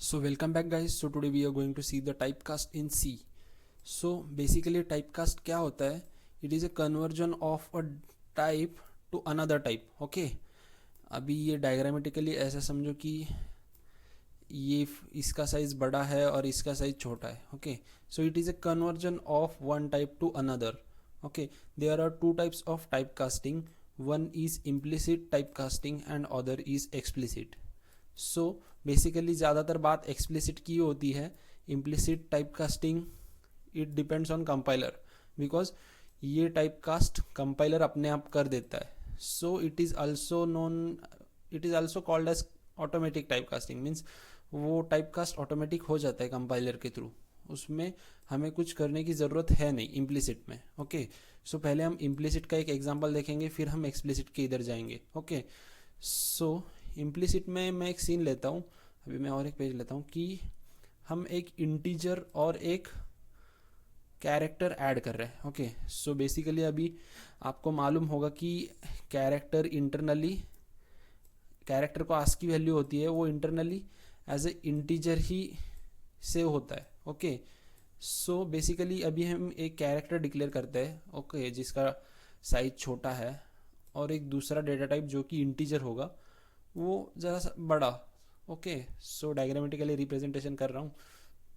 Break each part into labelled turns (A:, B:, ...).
A: So welcome back guys. So today we are going to see the typecast in C. So basically typecast क्या होता है? It is a conversion of a type to another type. Okay. अभी ये diagrammatically ऐसा समझो कि ये इसका साइज बड़ा है और इसका साइज छोटा है. Okay, so it is a conversion of one type to another. Okay, there are two types of type casting. One is implicit type casting and other is explicit. So basically ज़्यादातर बात explicit की होती है. Implicit type casting it depends on compiler, because ये type cast compiler अपने आप कर देता है. So it is also called as automatic type casting. Means वो टाइप कास्ट ऑटोमेटिक हो जाता है कंपाइलर के थ्रू. उसमें हमें कुछ करने की ज़रूरत है नहीं इम्प्लिसिट में. ओके, सो पहले हम इम्प्लिसिट का एक एग्जांपल देखेंगे, फिर हम एक्सप्लिसिट के इधर जाएंगे. ओके, सो इम्प्लिसिट में मैं एक सीन लेता हूँ. अभी मैं और एक पेज लेता हूँ कि हम एक इंटीजर और एक कैरेक्टर ऐड कर रहे हैं. ओके, सो बेसिकली अभी आपको मालूम होगा कि कैरेक्टर को आस्क की वैल्यू होती है, वो इंटरनली एज ए इंटीजर ही सेव होता है. ओके, सो बेसिकली अभी हम एक कैरेक्टर डिक्लेयर करते हैं. ओके, जिसका साइज छोटा है, और एक दूसरा डेटा टाइप जो कि इंटीजर होगा वो ज़रा सा बड़ा. ओके, सो डायग्रामेटिकली रिप्रेजेंटेशन कर रहा हूँ.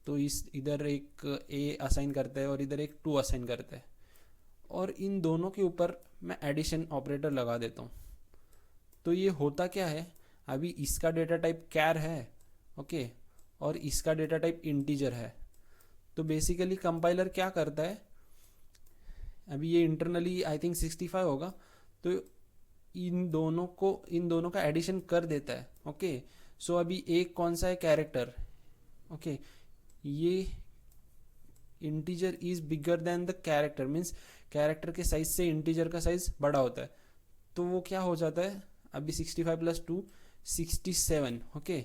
A: तो इस इधर एक ए असाइन करते हैं और इधर एक 2 असाइन करते हैं, और इन दोनों के ऊपर मैं एडिशन ऑपरेटर लगा देता हूँ. तो ये होता क्या है, अभी इसका डेटा टाइप कैर है. ओके, और इसका डेटा टाइप इंटीजर है. तो बेसिकली कंपाइलर क्या करता है, अभी ये इंटरनली आई थिंक 65 होगा, तो इन दोनों का एडिशन कर देता है. ओके, सो अभी एक कौन सा है, कैरेक्टर. ओके, ये integer is bigger than the character, means character के साइज से इंटीजर का साइज बड़ा होता है. तो वो क्या हो जाता है, अभी 65 + 2 67. ओके,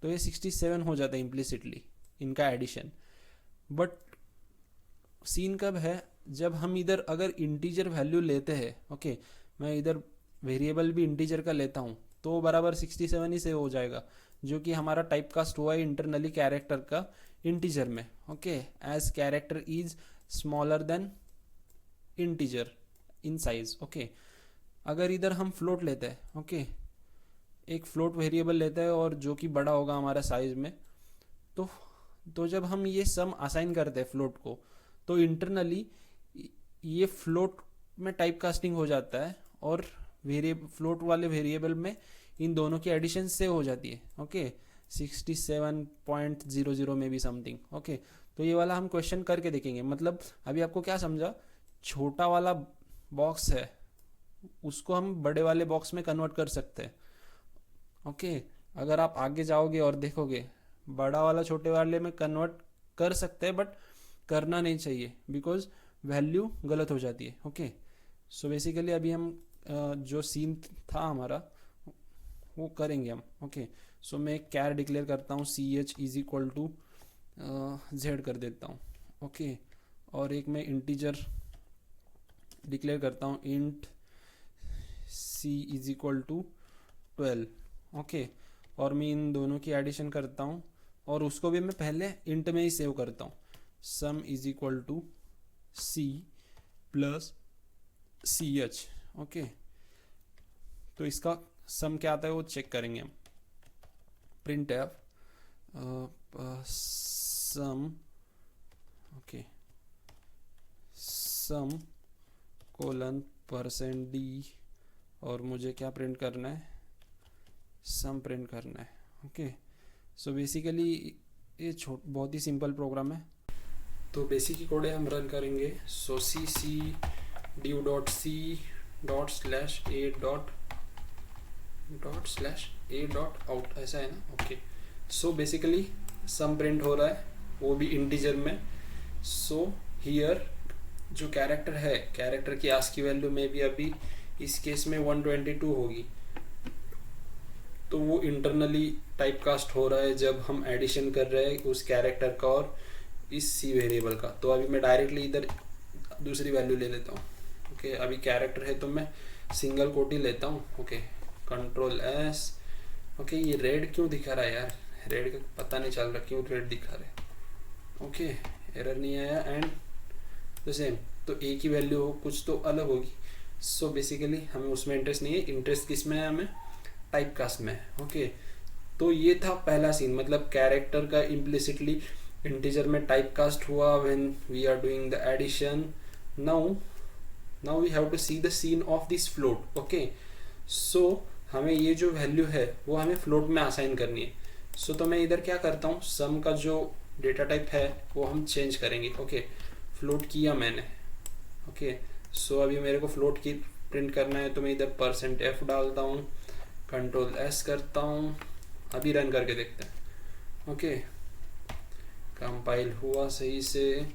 A: तो ये 67 हो जाता है इम्प्लिसिटली इनका एडिशन. बट सीन कब है, जब हम इधर अगर इंटीजर वैल्यू लेते हैं. ओके, मैं इधर वेरिएबल भी इंटीजर का लेता हूँ, तो बराबर 67 ही सेव हो जाएगा, जो कि हमारा टाइप कास्ट हुआ है इंटरनली कैरेक्टर का इंटीजर में. Okay, as character is smaller than integer in size. Okay, अगर इधर हम फ्लोट लेते हैं. ओके, एक फ्लोट वेरिएबल लेते हैं और जो कि बड़ा होगा हमारा साइज में, तो जब हम ये सम असाइन करते हैं फ्लोट को, तो इंटरनली ये फ्लोट में टाइप कास्टिंग हो जाता है, और फ्लोट वाले वेरिएबल में इन दोनों की एडिशन सेव हो जाती है. ओके, 67.00 में भी समथिंग. ओके, तो ये वाला हम क्वेश्चन करके देखेंगे. मतलब अभी आपको क्या समझा, छोटा वाला बॉक्स है उसको हम बड़े वाले बॉक्स में कन्वर्ट कर सकते हैं. ओके, अगर आप आगे जाओगे और देखोगे, बड़ा वाला छोटे वाले में कन्वर्ट कर सकते हैं, बट करना नहीं चाहिए, बिकॉज वैल्यू गलत हो जाती है. ओके, सो बेसिकली अभी हम जो सीन था हमारा वो करेंगे हम. ओके, सो मैं एक कैर डिक्लेयर करता हूँ, CH = Z कर देता हूँ. ओके, और एक मैं इंटीजर डिक्लेयर करता हूँ, इंट C = 12. ओके, और मैं इन दोनों की एडिशन करता हूँ, और उसको भी मैं पहले इंट में ही सेव करता हूँ. सम = C + CH. ओके, तो इसका सम क्या आता है वो चेक करेंगे हम. प्रिंट एफ सम. ओके, सम %d, और मुझे क्या प्रिंट करना है, सम प्रिंट करना है. ओके, सो बेसिकली ये बहुत ही सिंपल प्रोग्राम है. तो बेसिक ही कोड है, हम रन करेंगे. सो cd.c.a.out ऐसा है ना. Okay, so basically some print हो रहा है, वो भी इंटीजर में. सो हियर जो कैरेक्टर है, कैरेक्टर की आस्क की वैल्यू में भी अभी इस केस में 122 होगी, तो वो इंटरनली टाइप कास्ट हो रहा है जब हम एडिशन कर रहे हैं उस कैरेक्टर का और इस C वेरिएबल का. तो अभी मैं डायरेक्टली इधर दूसरी वैल्यू ले लेता हूँ. ओके, अभी कैरेक्टर है तो मैं सिंगल कोट ही लेता हूँ. Okay, Ctrl+S. ओके, ये रेड क्यों दिखा रहा है यार, रेड का पता नहीं चल रहा क्यों रेड दिखा रहे। ओके, एरर नहीं आया एंड द सेम, तो एक ही वैल्यू हो, कुछ तो अलग होगी। सो बेसिकली हमें उसमें इंटरेस्ट नहीं है, इंटरेस्ट किस में है, हमें टाइप कास्ट में है। ओके, तो ये था पहला सीन, मतलब कैरेक्टर का इम्प्लिसिटली इंटीजर में टाइप कास्ट हुआ when we are doing the addition. Now we have to see the scene of this float. Okay, so हमें ये जो वैल्यू है वो हमें फ्लोट में असाइन करनी है। सो तो मैं इधर क्या करता हूँ, सम का जो डेटा टाइप है वो हम चेंज करेंगे। ओके, फ्लोट किया मैंने। ओके, सो अभी मेरे को फ्लोट की प्रिंट करना है, तो मैं इधर %f डालता हूँ, Ctrl+S करता हूँ, अभी रन करके देखते हैं। ओके, कंपाइल हुआ सही से,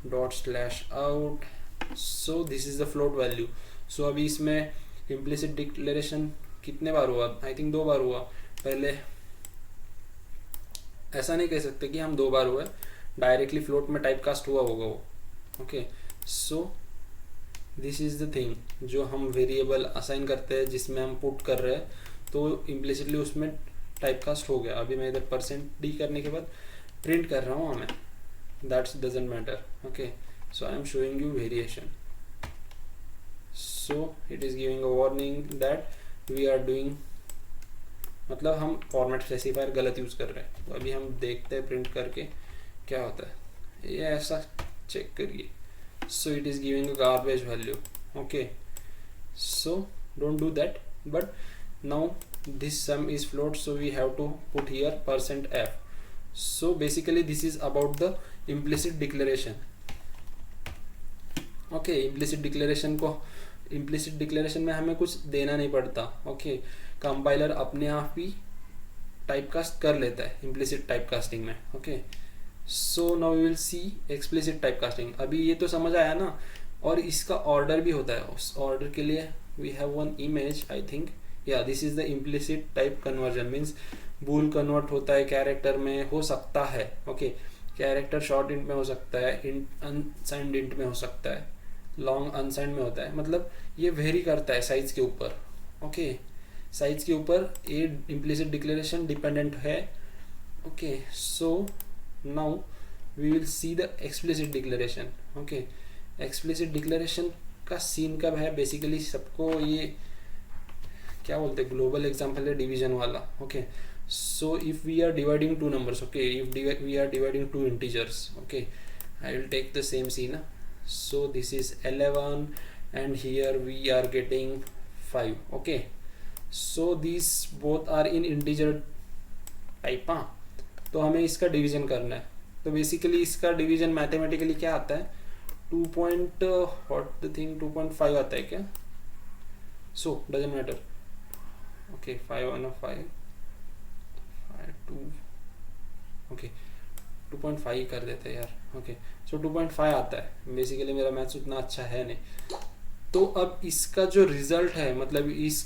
A: ./out। So this is the float value. So अभी इसमें इम्प्लिसिट डिक्लेरेशन कितने बार हुआ, आई थिंक 2 बार हुआ। पहले ऐसा नहीं कह सकते कि हम 2 बार हुआ, डायरेक्टली फ्लोट में टाइप कास्ट हुआ होगा वो। Okay, so this is the thing जो हम वेरिएबल असाइन करते हैं जिसमें हम पुट कर रहे हैं, तो इम्प्लिसिटली उसमें टाइप कास्ट हो गया। अभी मैं इधर %d करने के बाद प्रिंट कर रहा हूँ हमें, that's doesn't matter. Okay, so I am showing you variation. So it is giving a warning that we are doing, मतलब हम फॉर्मेट स्पेसिफायर गलत यूज कर रहे हैं। तो अभी हम देखते हैं प्रिंट करके क्या होता है, ये ऐसा चेक करिए। सो it is giving a garbage value. Okay, so don't do that, but now this sum is float, so we have to put here %f. So basically this is about the implicit declaration. Okay, implicit declaration में हमें कुछ देना नहीं पड़ता। Okay, compiler अपने आप ही typecast कर लेता है implicit टाइपकास्टिंग में। Okay, so now we will see explicit typecasting. अभी ये तो समझ आया ना, और इसका ऑर्डर भी होता है। उस ऑर्डर के लिए we have one image, I think yeah this is the implicit type conversion, means bool convert होता है कैरेक्टर में, हो सकता है। ओके, कैरेक्टर शॉर्ट इंट में हो सकता है, इंट अनसाइंड इंट में हो सकता है, लॉन्ग अनसाइंड में होता है, मतलब ये वेरी करता है साइज के ऊपर। ओके, साइज के ऊपर ये इम्प्लिसिट डिक्लेरेशन डिपेंडेंट है। Okay, so now we will see the explicit declaration. Okay, explicit declaration का सीन कब है, बेसिकली सबको ये क्या बोलते हैं, ग्लोबल एग्जाम्पल है डिवीजन वाला। Okay, so if we are dividing 2 numbers, okay, if we are dividing 2 integers, okay, I will take the same scene. So this is 11 and here we are getting 5। Okay, so this both are in integer type. तो हमें इसका division करना है। तो basically इसका division mathematically क्या आता है, 2.5 आता है क्या, सो डजंट मैटर। ओके, 5 1 5 2, ओके 2.5 कर देते हैं यार। ओके, सो 2.5 आता है। बेसिकली मेरा मैथ्स उतना अच्छा है नहीं। तो अब इसका जो रिजल्ट है, मतलब इस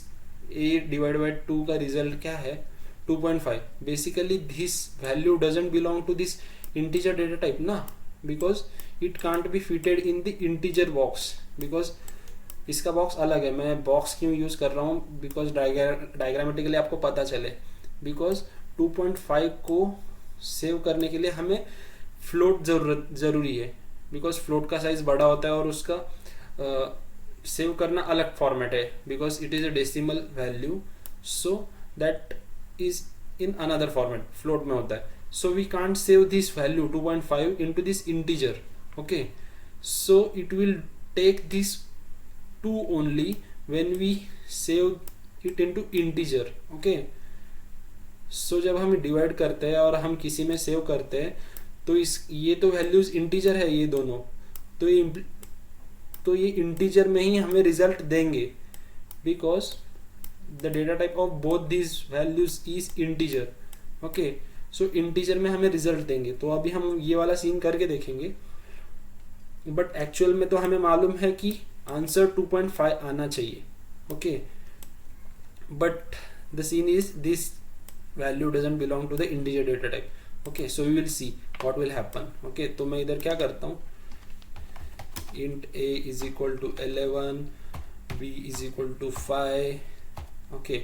A: a/2 का रिजल्ट क्या है, 2.5। Basically this value doesn't belong to this integer data type ना, because it can't be fitted in the integer box, because इसका बॉक्स अलग है। मैं बॉक्स क्यों यूज कर रहा हूँ, बिकॉज डायग्रामेटिकली आपको पता चले। बिकॉज 2.5 को सेव करने के लिए हमें फ्लोट जरूरी है, बिकॉज फ्लोट का साइज बड़ा होता है और उसका सेव करना अलग फॉर्मेट है, because it is a decimal value, so that is in another format, float में होता है। So we can't save this value 2.5 into this integer. Okay, so it will take this 2 only when we save it into integer. okay, so जब हम divide करते हैं और हम किसी में सेव करते हैं, तो ये तो वैल्यूज इंटीजर है ये दोनों, तो ये इंटीजर में ही हमें रिजल्ट देंगे, because the data type of both this values is integer. Okay, so integer में हमें रिजल्ट देंगे। तो अभी हम ये वाला सीन करके देखेंगे, बट एक्चुअल में तो हमें मालूम है कि आंसर 2.5 आना चाहिए। Okay, but the scene is this value doesn't belong to the integer data type. Okay, so we will see what will happen. Okay, तो मैं इधर क्या करता हूँ, int a is equal to 11, b is equal to 5। Okay,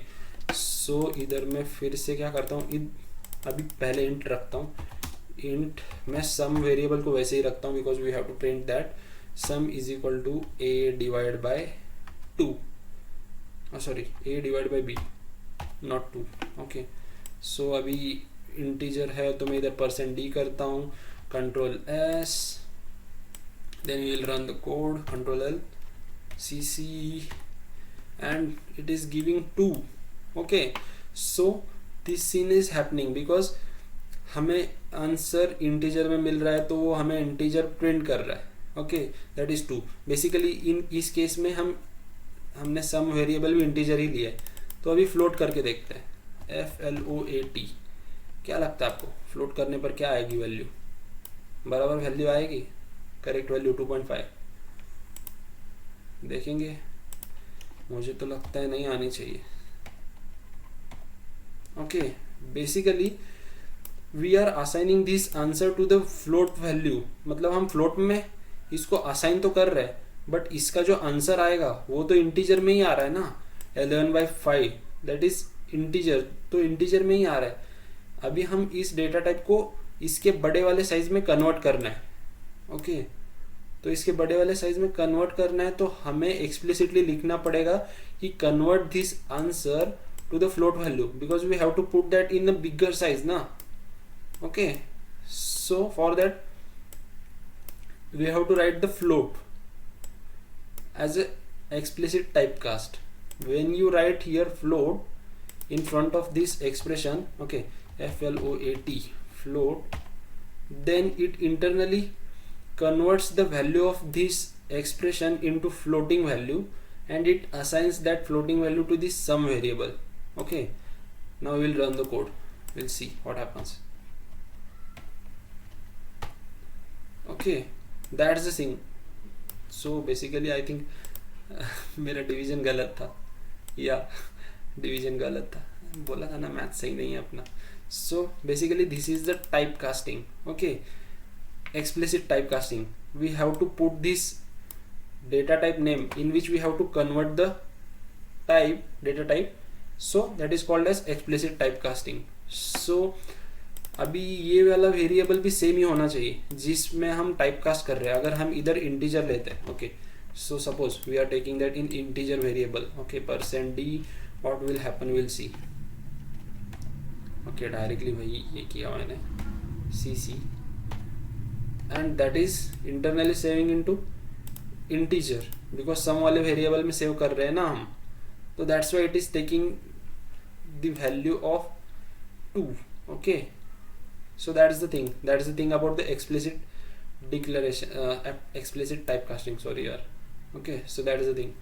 A: so इधर मैं फिर से क्या करता हूँ, अभी पहले इंट रखता हूँ, इंट मैं सम वेरिएबल को वैसे ही रखता हूँ because we have to print that sum is equal to a divide by 2, sorry a divide by b not 2, okay. So अभी इंटीजर है तो मैं इधर %d करता हूँ, control S, then we will run the code, control L, cc, and it is giving 2, okay। so this scene is happening because हमें answer integer में मिल रहा है तो वो हमें इंटीजर प्रिंट कर रहा है, ओके, दैट इज 2। बेसिकली इस केस में हमने सम वेरिएबल भी इंटीजर ही लिया है। तो अभी फ्लोट करके देखते हैं, FLOAT, क्या लगता है आपको फ्लोट करने पर क्या आएगी वैल्यू? बराबर वैल्यू आएगी, करेक्ट वैल्यू 2.5, देखेंगे। मुझे तो लगता है नहीं आनी चाहिए, okay. Basically we are assigning this answer to the float value, मतलब हम फ्लोट में इसको असाइन तो कर रहे हैं बट इसका जो आंसर आएगा वो तो इंटीजर में ही आ रहा है ना, 11/5 दैट इज इंटीजर, तो इंटीजर में ही आ रहा है। अभी हम इस डेटा टाइप को इसके बड़े वाले साइज में कन्वर्ट करना है, ओके। तो इसके बड़े वाले साइज में कन्वर्ट करना है तो हमें एक्सप्लिसिटली लिखना पड़ेगा कि convert this answer to the float value because we have to put that in the bigger size ना, okay। so for that we have to write the float as a explicit typecast. When you write here float in front of this expression, okay, FLOAT, float, then it internally converts the value of this expression into floating value and it assigns that floating value to this sum variable, okay। now we'll run the code, we'll see what happens, okay। that's the thing। so basically I think मेरा division गलत था, या division गलत था, बोला था ना math सही नहीं है अपना। so basically this is the typecasting, okay, explicit typecasting। we have to put this data type name in which we have to convert the data type, so that is called as explicit typecasting। so अभी ये वाला variable भी same ही होना चाहिए जिसमें हम typecast कर रहे हैं। अगर हम इधर इंटीजर लेते हैं, okay, so suppose we are taking that in integer variable, okay, %d, what will happen will see, okay. Directly वही ये किया मैंने, cc, and that is internally saving into integer because sum वाले वेरिएबल में save कर रहे हैं ना हम, तो that's why it is taking the value of 2, okay। so that's the thing about the explicit declaration, explicit typecasting, sorry yaar, okay। so that is the thing।